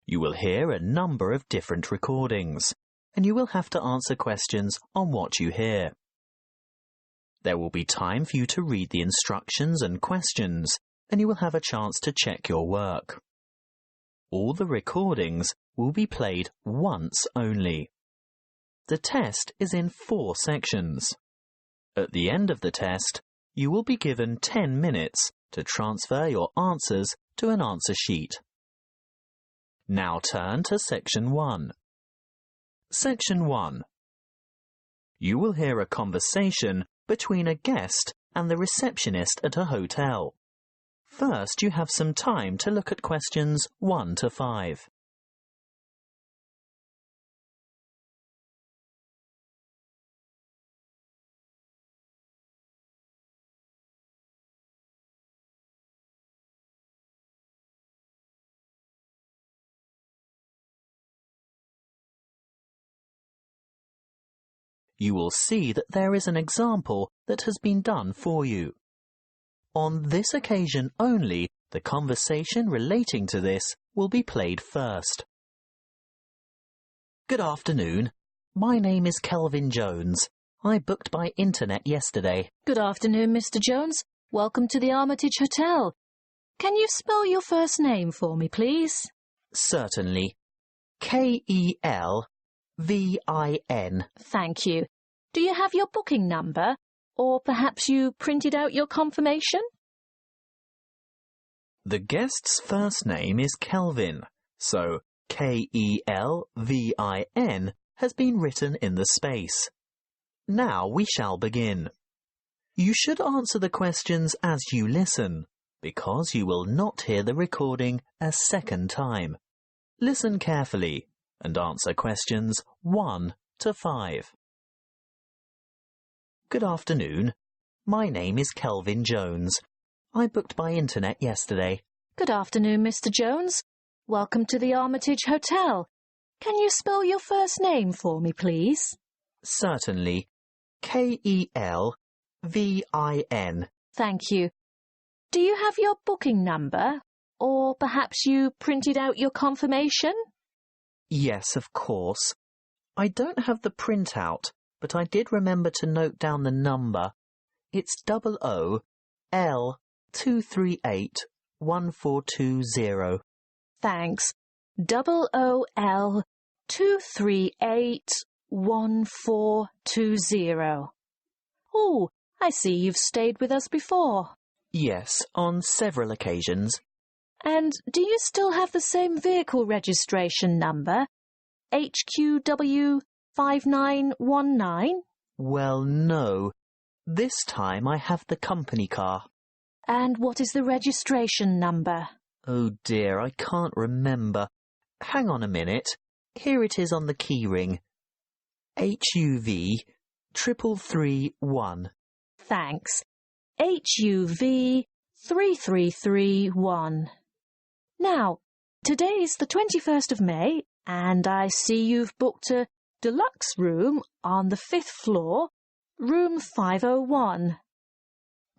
You will hear a number of different recordings, and you will have to answer questions on what you hear. There will be time for you to read the instructions and questions, and you will have a chance to check your work. All the recordings will be played once only. The test is in 4 sections. At the end of the test, you will be given 10 minutes to transfer your answers to an answer sheet. Now turn to Section 1. Section 1. You will hear a conversation between a guest and the receptionist at a hotel. First, you have some time to look at questions 1 to 5. You will see that there is an example that has been done for you. On this occasion only, the conversation relating to this will be played first. Good afternoon. My name is Kelvin Jones. I booked by internet yesterday. Good afternoon, Mr. Jones. Welcome to the Armitage Hotel. Can you spell your first name for me, please? Certainly. K-E-L-V-I-N. Thank you. Do you have your booking number? Or perhaps you printed out your confirmation? The guest's first name is Kelvin, so K-E-L-V-I-N has been written in the space. Now we shall begin. You should answer the questions as you listen, because you will not hear the recording a second time. Listen carefully and answer questions 1 to 5. Good afternoon. My name is Kelvin Jones. I booked by internet yesterday. Good afternoon, Mr. Jones. Welcome to the Armitage Hotel. Can you spell your first name for me, please? Certainly. K-E-L-V-I-N. Thank you. Do you have your booking number? Or perhaps you printed out your confirmation? Yes, of course. I don't have the printout, but I did remember to note down the number. It's OOL-238-1420. Thanks. OOL-238-1420. Oh, I see you've stayed with us before. Yes, on several occasions. And do you still have the same vehicle registration number? HQW5919? Well, no. This time I have the company car. And what is the registration number? Oh dear, I can't remember. Hang on a minute. Here it is on the keyring. HUV-3331. Thanks. HUV-3331. Now, today's the 21st of May, and I see you've booked a deluxe room on the 5th floor, room 501.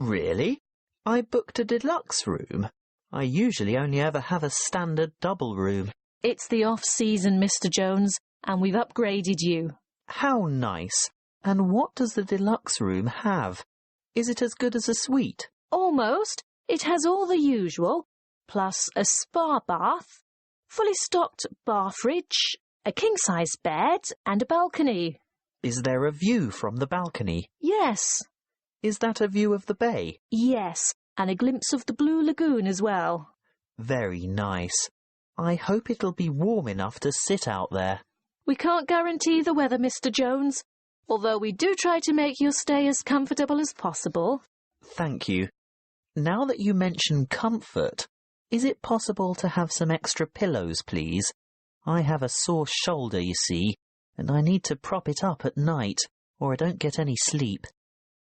Really? I booked a deluxe room? I usually only ever have a standard double room. It's the off-season, Mr. Jones, and we've upgraded you. How nice. And what does the deluxe room have? Is it as good as a suite? Almost. It has all the usual, plus a spa bath, fully stocked bath fridge, a king-size bed and a balcony. Is there a view from the balcony? Yes. Is that a view of the bay? Yes, and a glimpse of the blue lagoon as well. Very nice. I hope it'll be warm enough to sit out there. We can't guarantee the weather, Mr. Jones, although we do try to make your stay as comfortable as possible. Thank you. Now that you mention comfort, is it possible to have some extra pillows, please? I have a sore shoulder, you see, and I need to prop it up at night, or I don't get any sleep.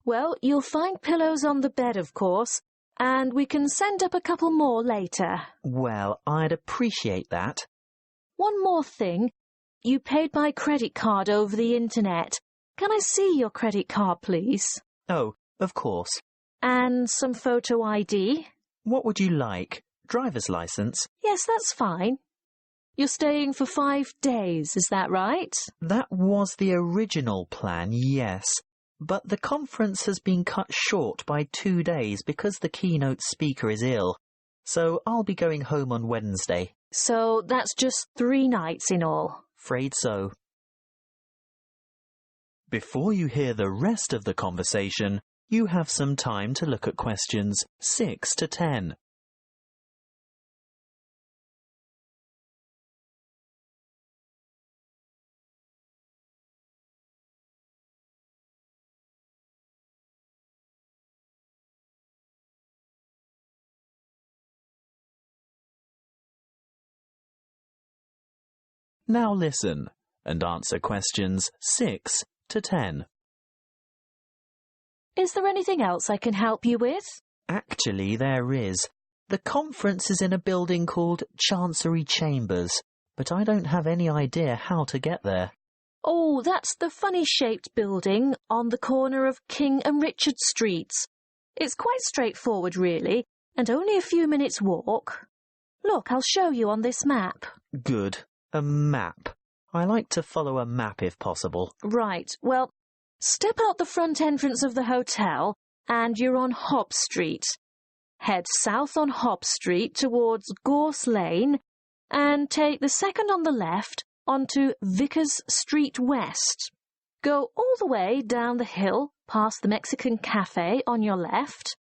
Well, you'll find pillows on the bed, of course, and we can send up a couple more later. Well, I'd appreciate that. One more thing. You paid by credit card over the internet. Can I see your credit card, please? Oh, of course. And some photo ID? What would you like? Driver's license? Yes, that's fine. You're staying for 5 days, is that right? That was the original plan, yes. But the conference has been cut short by 2 days because the keynote speaker is ill. So I'll be going home on Wednesday. So that's just 3 nights in all. Afraid so. Before you hear the rest of the conversation, you have some time to look at questions 6 to 10. Now listen and answer questions 6 to 10. Is there anything else I can help you with? Actually, there is. The conference is in a building called Chancery Chambers, but I don't have any idea how to get there. Oh, that's the funny-shaped building on the corner of King and Richard Streets. It's quite straightforward, really, and only a few minutes' walk. Look, I'll show you on this map. Good. A map. I like to follow a map if possible. Right, well, step out the front entrance of the hotel and you're on Hobb Street. Head south on Hobb Street towards Gorse Lane and take the second on the left onto Vickers Street West. Go all the way down the hill past the Mexican Cafe on your left,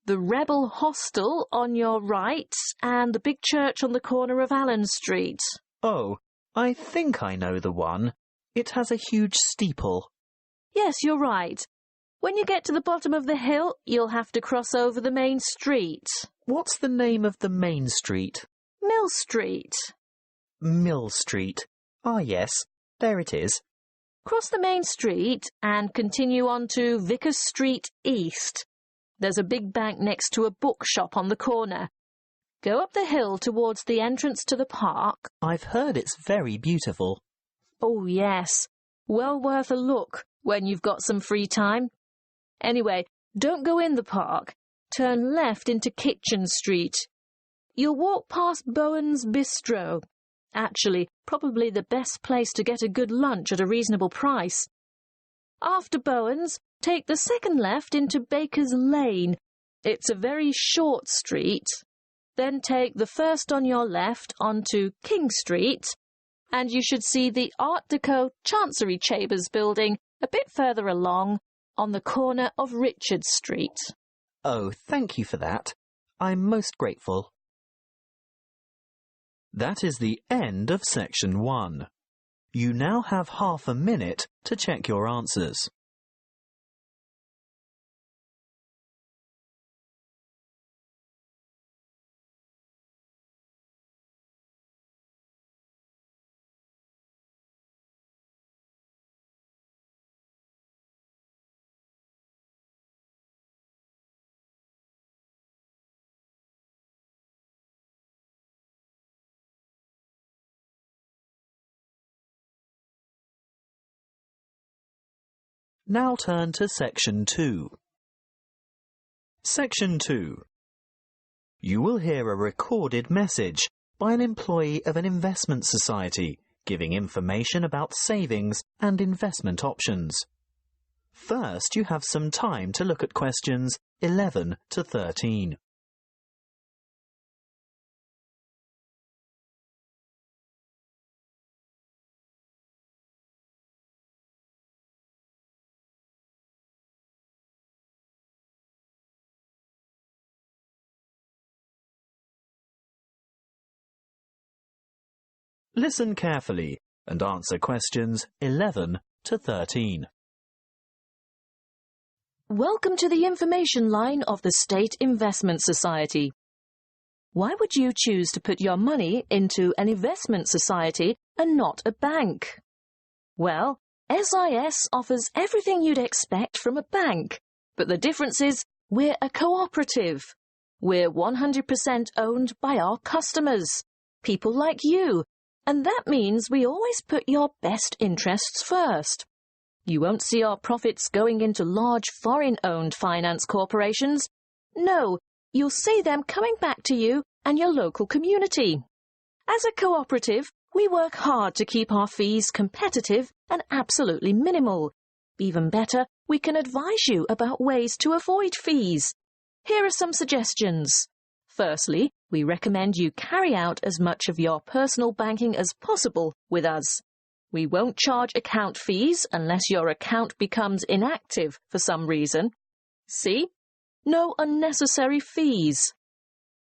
the Rebel Hostel on your right, and the big church on the corner of Allen Street. Oh, I think I know the one. It has a huge steeple. Yes, you're right. When you get to the bottom of the hill, you'll have to cross over the main street. What's the name of the main street? Mill Street. Mill Street. Ah, yes, there it is. Cross the main street and continue on to Vickers Street East. There's a big bank next to a bookshop on the corner. Go up the hill towards the entrance to the park. I've heard it's very beautiful. Oh, yes. Well worth a look when you've got some free time. Anyway, don't go in the park. Turn left into Kitchen Street. You'll walk past Bowen's Bistro. Actually, probably the best place to get a good lunch at a reasonable price. After Bowen's, take the second left into Baker's Lane. It's a very short street. Then take the first on your left onto King Street, and you should see the Art Deco Chancery Chambers building a bit further along on the corner of Richard Street. Oh, thank you for that. I'm most grateful. That is the end of section 1. You now have half a minute to check your answers. Now turn to section 2. Section 2. You will hear a recorded message by an employee of an investment society giving information about savings and investment options. First, you have some time to look at questions 11 to 13. Listen carefully and answer questions 11 to 13. Welcome to the information line of the State Investment Society. Why would you choose to put your money into an investment society and not a bank? Well, SIS offers everything you'd expect from a bank, but the difference is we're a cooperative. We're 100% owned by our customers, people like you, and that means we always put your best interests first. You won't see our profits going into large foreign-owned finance corporations. No, you'll see them coming back to you and your local community. As a cooperative, we work hard to keep our fees competitive and absolutely minimal. Even better, we can advise you about ways to avoid fees. Here are some suggestions. Firstly, we recommend you carry out as much of your personal banking as possible with us. We won't charge account fees unless your account becomes inactive for some reason. See? No unnecessary fees.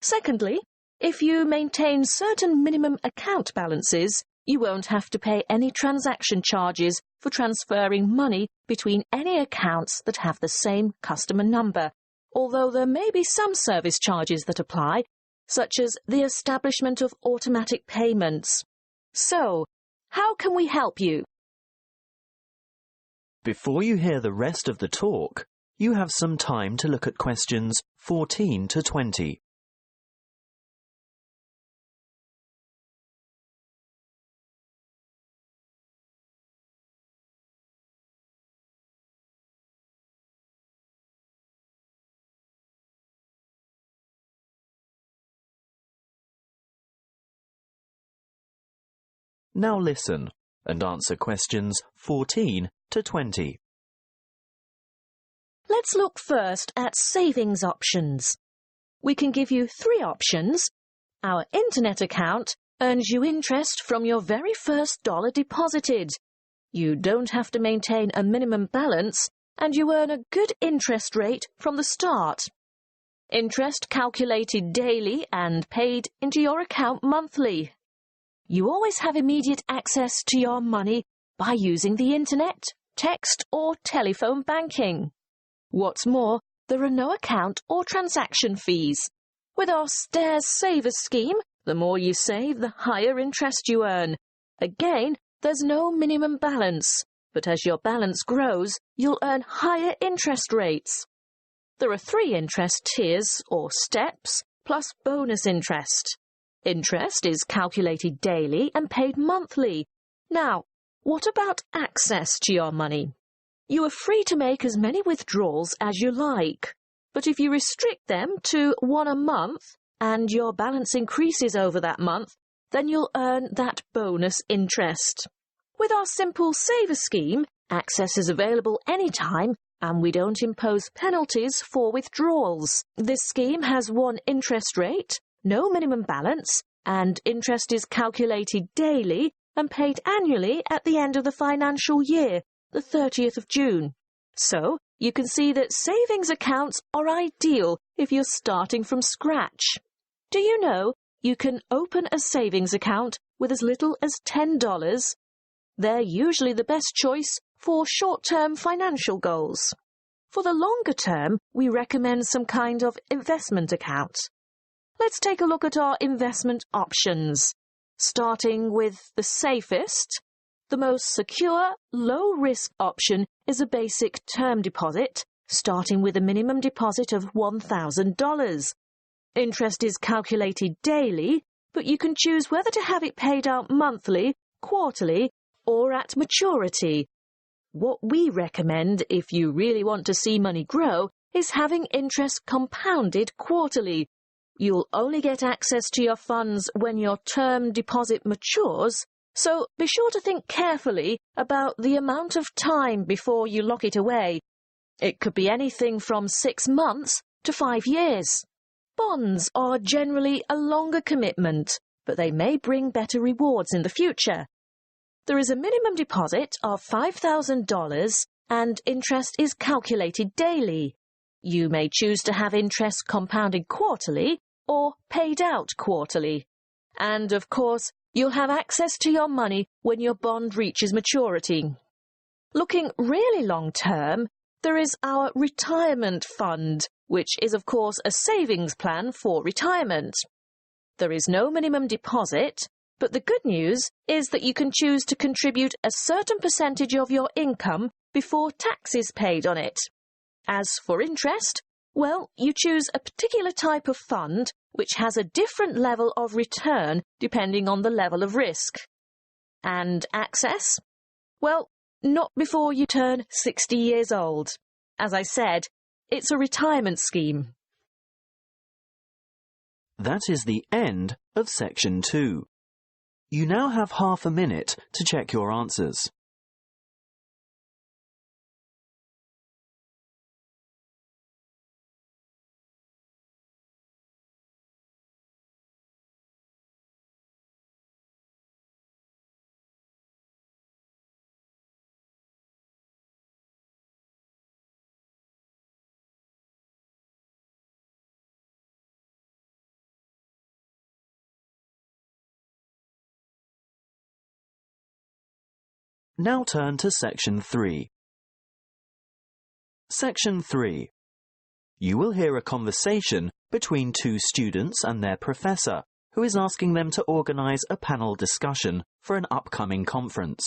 Secondly, if you maintain certain minimum account balances, you won't have to pay any transaction charges for transferring money between any accounts that have the same customer number, although there may be some service charges that apply, such as the establishment of automatic payments. So, how can we help you? Before you hear the rest of the talk, you have some time to look at questions 14 to 20. Now listen and answer questions 14 to 20. Let's look first at savings options. We can give you 3 options. Our internet account earns you interest from your very first dollar deposited. You don't have to maintain a minimum balance, and you earn a good interest rate from the start. Interest calculated daily and paid into your account monthly. You always have immediate access to your money by using the internet, text or telephone banking. What's more, there are no account or transaction fees. With our Stairs Savers scheme, the more you save, the higher interest you earn. Again, there's no minimum balance, but as your balance grows, you'll earn higher interest rates. There are 3 interest tiers or steps, plus bonus interest. Interest is calculated daily and paid monthly. Now, what about access to your money? You are free to make as many withdrawals as you like, but if you restrict them to 1 a month and your balance increases over that month, then you'll earn that bonus interest. With our simple saver scheme, access is available anytime and we don't impose penalties for withdrawals. This scheme has 1 interest rate, no minimum balance, and interest is calculated daily and paid annually at the end of the financial year, the 30th of June. So, you can see that savings accounts are ideal if you're starting from scratch. Do you know you can open a savings account with as little as $10? They're usually the best choice for short-term financial goals. For the longer term, we recommend some kind of investment account. Let's take a look at our investment options. Starting with the safest, the most secure, low-risk option is a basic term deposit, starting with a minimum deposit of $1,000. Interest is calculated daily, but you can choose whether to have it paid out monthly, quarterly, or at maturity. What we recommend if you really want to see money grow is having interest compounded quarterly. You'll only get access to your funds when your term deposit matures, so be sure to think carefully about the amount of time before you lock it away. It could be anything from 6 months to 5 years. Bonds are generally a longer commitment, but they may bring better rewards in the future. There is a minimum deposit of $5,000 and interest is calculated daily. You may choose to have interest compounded quarterly or paid out quarterly. And, of course, you'll have access to your money when your bond reaches maturity. Looking really long-term, there is our retirement fund, which is, of course, a savings plan for retirement. There is no minimum deposit, but the good news is that you can choose to contribute a certain percentage of your income before tax is paid on it. As for interest, well, you choose a particular type of fund which has a different level of return depending on the level of risk. And access? Well, not before you turn 60 years old. As I said, it's a retirement scheme. That is the end of section 2. You now have half a minute to check your answers. Now turn to Section 3. Section 3. You will hear a conversation between two students and their professor, who is asking them to organise a panel discussion for an upcoming conference.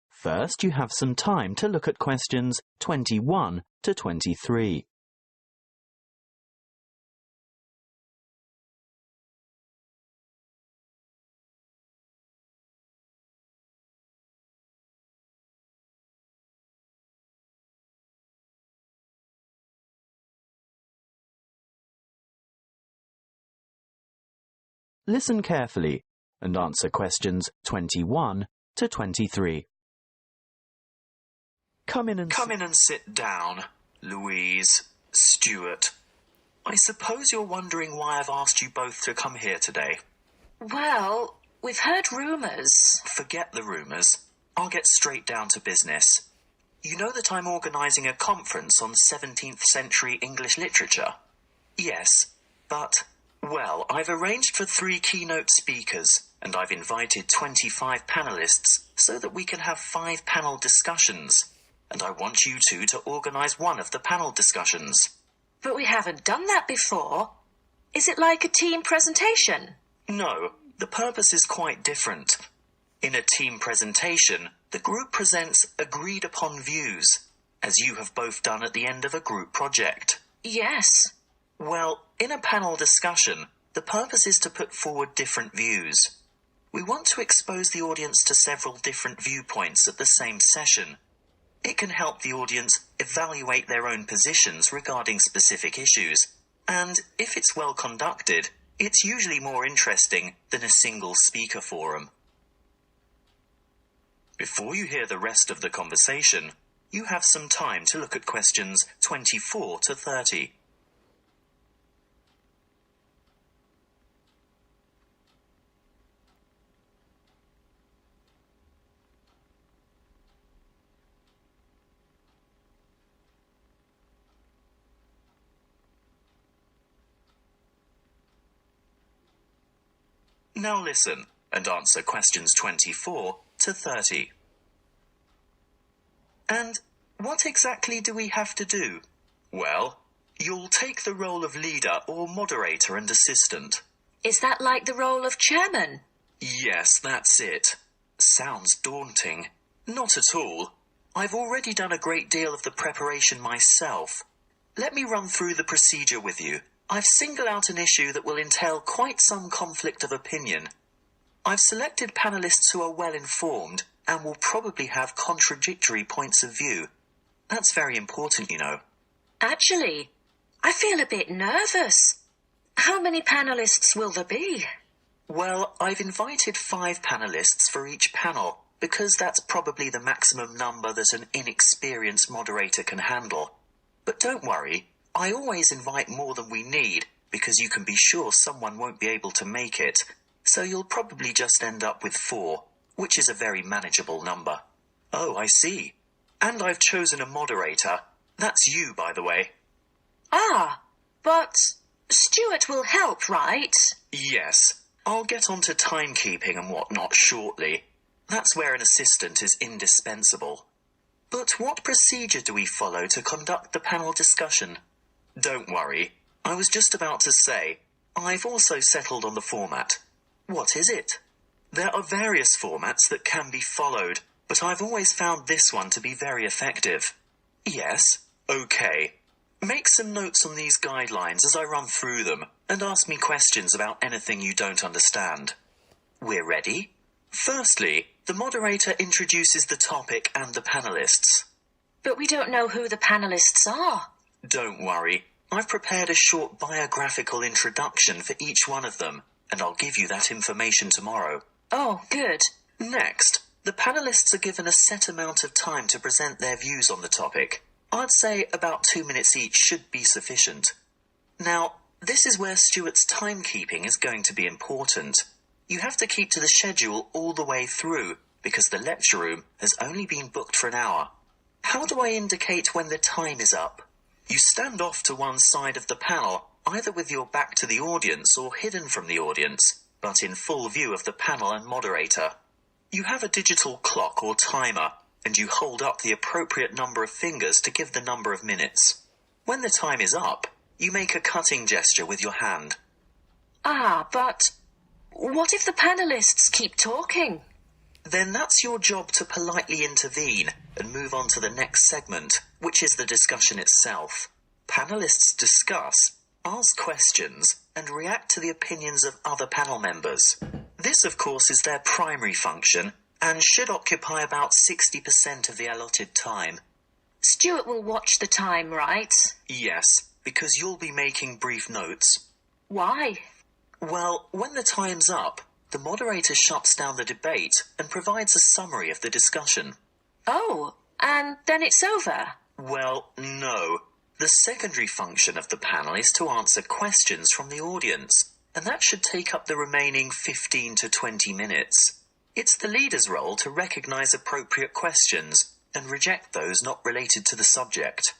First, you have some time to look at questions 21 to 23. Listen carefully and answer questions 21 to 23. Come in and sit down, Louise, Stuart. I suppose you're wondering why I've asked you both to come here today. Well, we've heard rumours. Forget the rumours. I'll get straight down to business. You know that I'm organising a conference on 17th century English literature? Yes, but, well, I've arranged for 3 keynote speakers, and I've invited 25 panellists so that we can have 5 panel discussions. And I want you two to organise one of the panel discussions. But we haven't done that before. Is it like a team presentation? No, the purpose is quite different. In a team presentation, the group presents agreed-upon views, as you have both done at the end of a group project. Yes. Well, in a panel discussion, the purpose is to put forward different views. We want to expose the audience to several different viewpoints at the same session. It can help the audience evaluate their own positions regarding specific issues, and if it's well conducted, it's usually more interesting than a single speaker forum. Before you hear the rest of the conversation, you have some time to look at questions 24 to 30. Now listen and answer questions 24 to 30. And what exactly do we have to do? Well, you'll take the role of leader or moderator and assistant. Is that like the role of chairman? Yes, that's it. Sounds daunting. Not at all. I've already done a great deal of the preparation myself. Let me run through the procedure with you. I've singled out an issue that will entail quite some conflict of opinion. I've selected panellists who are well informed and will probably have contradictory points of view. That's very important, you know. Actually, I feel a bit nervous. How many panellists will there be? Well, I've invited 5 panellists for each panel, because that's probably the maximum number that an inexperienced moderator can handle. But don't worry, I always invite more than we need, because you can be sure someone won't be able to make it, so you'll probably just end up with 4, which is a very manageable number. Oh, I see. And I've chosen a moderator. That's you, by the way. Ah, but Stuart will help, right? Yes. I'll get on to timekeeping and whatnot shortly. That's where an assistant is indispensable. But what procedure do we follow to conduct the panel discussion? Don't worry. I was just about to say, I've also settled on the format. What is it? There are various formats that can be followed, but I've always found this one to be very effective. Yes? Okay. Make some notes on these guidelines as I run through them, and ask me questions about anything you don't understand. We're ready? Firstly, the moderator introduces the topic and the panellists. But we don't know who the panellists are. Don't worry. I've prepared a short biographical introduction for each one of them, and I'll give you that information tomorrow. Oh, good. Next, the panelists are given a set amount of time to present their views on the topic. I'd say about 2 minutes each should be sufficient. Now, this is where Stuart's timekeeping is going to be important. You have to keep to the schedule all the way through, because the lecture room has only been booked for an hour. How do I indicate when the time is up? You stand off to one side of the panel, either with your back to the audience or hidden from the audience, but in full view of the panel and moderator. You have a digital clock or timer, and you hold up the appropriate number of fingers to give the number of minutes. When the time is up, you make a cutting gesture with your hand. Ah, but what if the panelists keep talking? Then that's your job to politely intervene and move on to the next segment, which is the discussion itself. Panelists discuss, ask questions, and react to the opinions of other panel members. This, of course, is their primary function and should occupy about 60% of the allotted time. Stuart will watch the time, right? Yes, because you'll be making brief notes. Why? Well, when the time's up, the moderator shuts down the debate and provides a summary of the discussion. Oh, and then it's over? Well, no. The secondary function of the panel is to answer questions from the audience, and that should take up the remaining 15 to 20 minutes. It's the leader's role to recognise appropriate questions and reject those not related to the subject.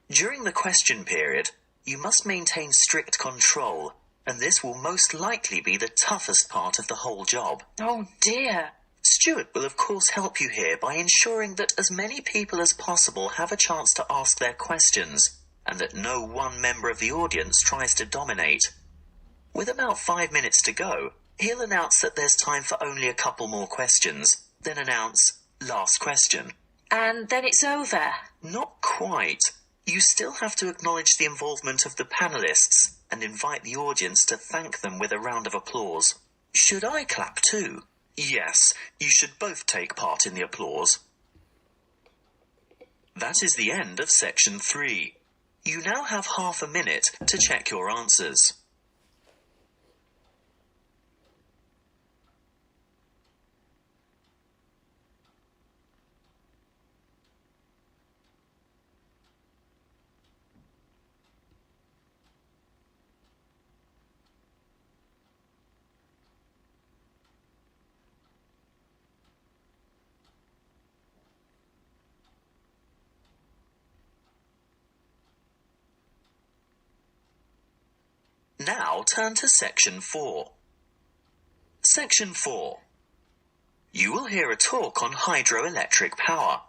During the question period, you must maintain strict control, and this will most likely be the toughest part of the whole job. Oh dear. Stuart will of course help you here by ensuring that as many people as possible have a chance to ask their questions, and that no one member of the audience tries to dominate. With about 5 minutes to go, he'll announce that there's time for only a couple more questions, then announce, last question. And then it's over? Not quite. You still have to acknowledge the involvement of the panelists and invite the audience to thank them with a round of applause. Should I clap too? Yes, you should both take part in the applause. That is the end of section 3. You now have half a minute to check your answers. Now turn to section 4. Section 4. You will hear a talk on hydroelectric power.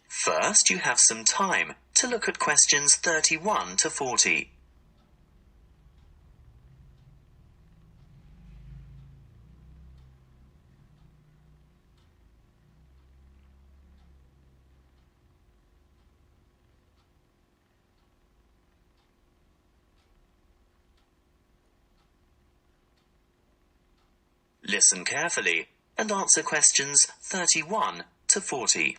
First, you have some time to look at questions 31 to 40. Listen carefully and answer questions 31 to 40.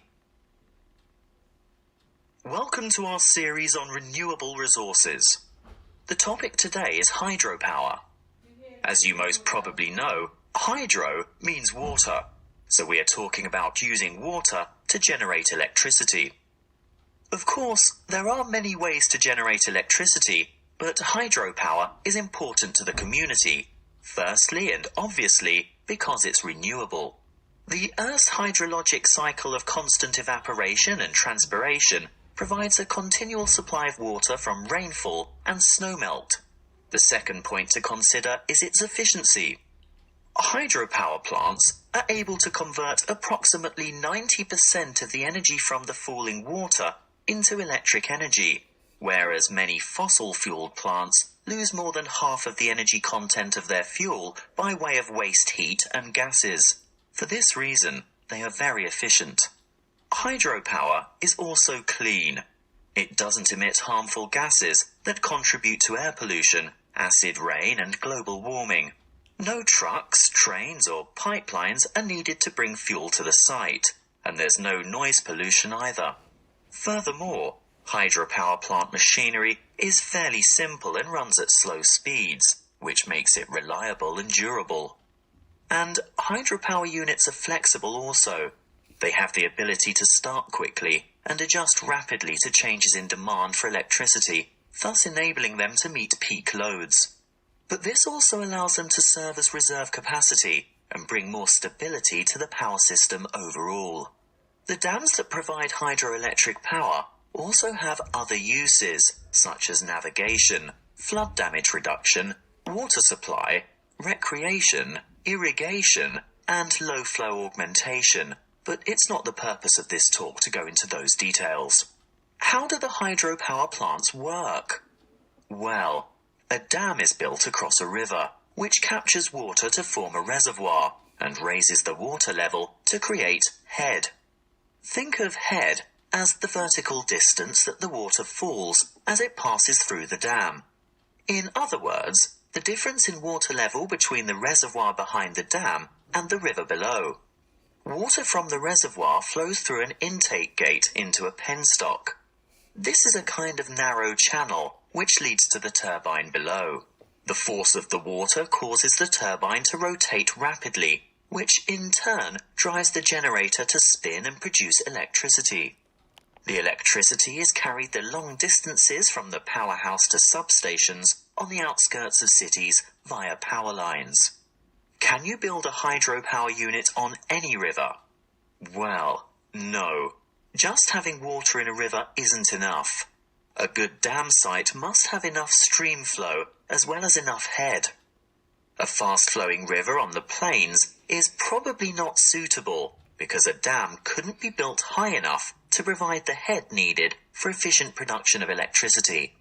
Welcome to our series on renewable resources. The topic today is hydropower. As you most probably know, hydro means water, so we are talking about using water to generate electricity. Of course, there are many ways to generate electricity, but hydropower is important to the community. Firstly and obviously because it's renewable. The Earth's hydrologic cycle of constant evaporation and transpiration provides a continual supply of water from rainfall and snowmelt. The second point to consider is its efficiency. Hydropower plants are able to convert approximately 90% of the energy from the falling water into electric energy, whereas many fossil-fueled plants lose more than half of the energy content of their fuel by way of waste heat and gases. For this reason, they are very efficient. Hydropower is also clean. It doesn't emit harmful gases that contribute to air pollution, acid rain, and global warming. No trucks, trains, or pipelines are needed to bring fuel to the site, and there's no noise pollution either. Furthermore, hydropower plant machinery is fairly simple and runs at slow speeds, which makes it reliable and durable. And hydropower units are flexible also. They have the ability to start quickly and adjust rapidly to changes in demand for electricity, thus enabling them to meet peak loads. But this also allows them to serve as reserve capacity and bring more stability to the power system overall. The dams that provide hydroelectric power also have other uses, such as navigation, flood damage reduction, water supply, recreation, irrigation, and low flow augmentation, but it's not the purpose of this talk to go into those details. How do the hydropower plants work? Well, a dam is built across a river, which captures water to form a reservoir and raises the water level to create head. Think of head as the vertical distance that the water falls as it passes through the dam. In other words, the difference in water level between the reservoir behind the dam and the river below. Water from the reservoir flows through an intake gate into a penstock. This is a kind of narrow channel which leads to the turbine below. The force of the water causes the turbine to rotate rapidly, which in turn drives the generator to spin and produce electricity. The electricity is carried the long distances from the powerhouse to substations on the outskirts of cities via power lines. Can you build a hydropower unit on any river? Well, no. Just having water in a river isn't enough. A good dam site must have enough stream flow as well as enough head. A fast-flowing river on the plains is probably not suitable because a dam couldn't be built high enough to provide the head needed for efficient production of electricity.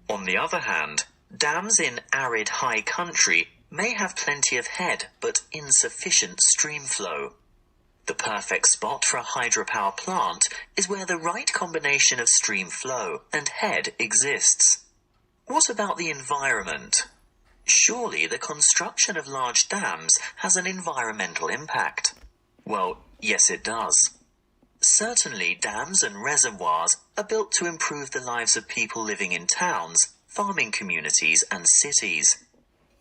On the other hand, dams in arid high country may have plenty of head but insufficient stream flow. The perfect spot for a hydropower plant is where the right combination of stream flow and head exists. What about the environment? Surely the construction of large dams has an environmental impact. Well, yes it does. Certainly dams and reservoirs are built to improve the lives of people living in towns, farming communities and cities.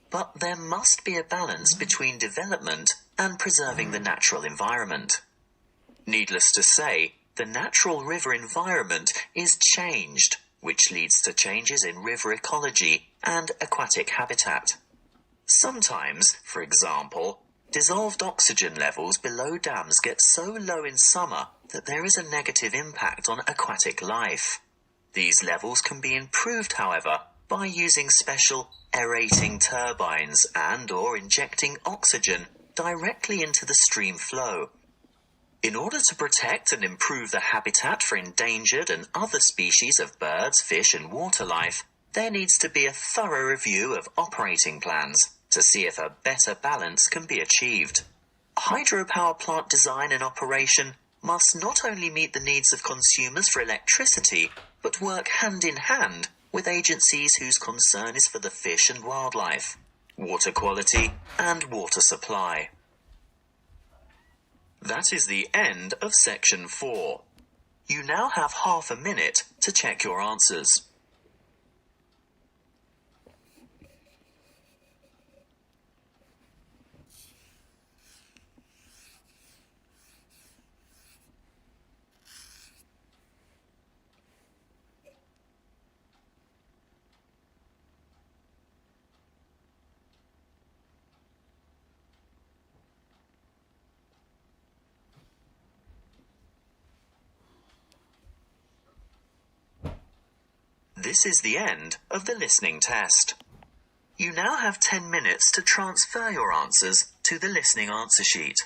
But there must be a balance between development and preserving the natural environment. Needless to say, the natural river environment is changed, which leads to changes in river ecology and aquatic habitat. Sometimes, for example, dissolved oxygen levels below dams get so low in summer that there is a negative impact on aquatic life. These levels can be improved, however, by using special aerating turbines and/or injecting oxygen directly into the stream flow. In order to protect and improve the habitat for endangered and other species of birds, fish and water life, there needs to be a thorough review of operating plans to see if a better balance can be achieved. Hydropower plant design and operation must not only meet the needs of consumers for electricity, but work hand in hand with agencies whose concern is for the fish and wildlife, water quality and water supply. That is the end of section 4. You now have half a minute to check your answers. This is the end of the listening test. You now have 10 minutes to transfer your answers to the listening answer sheet.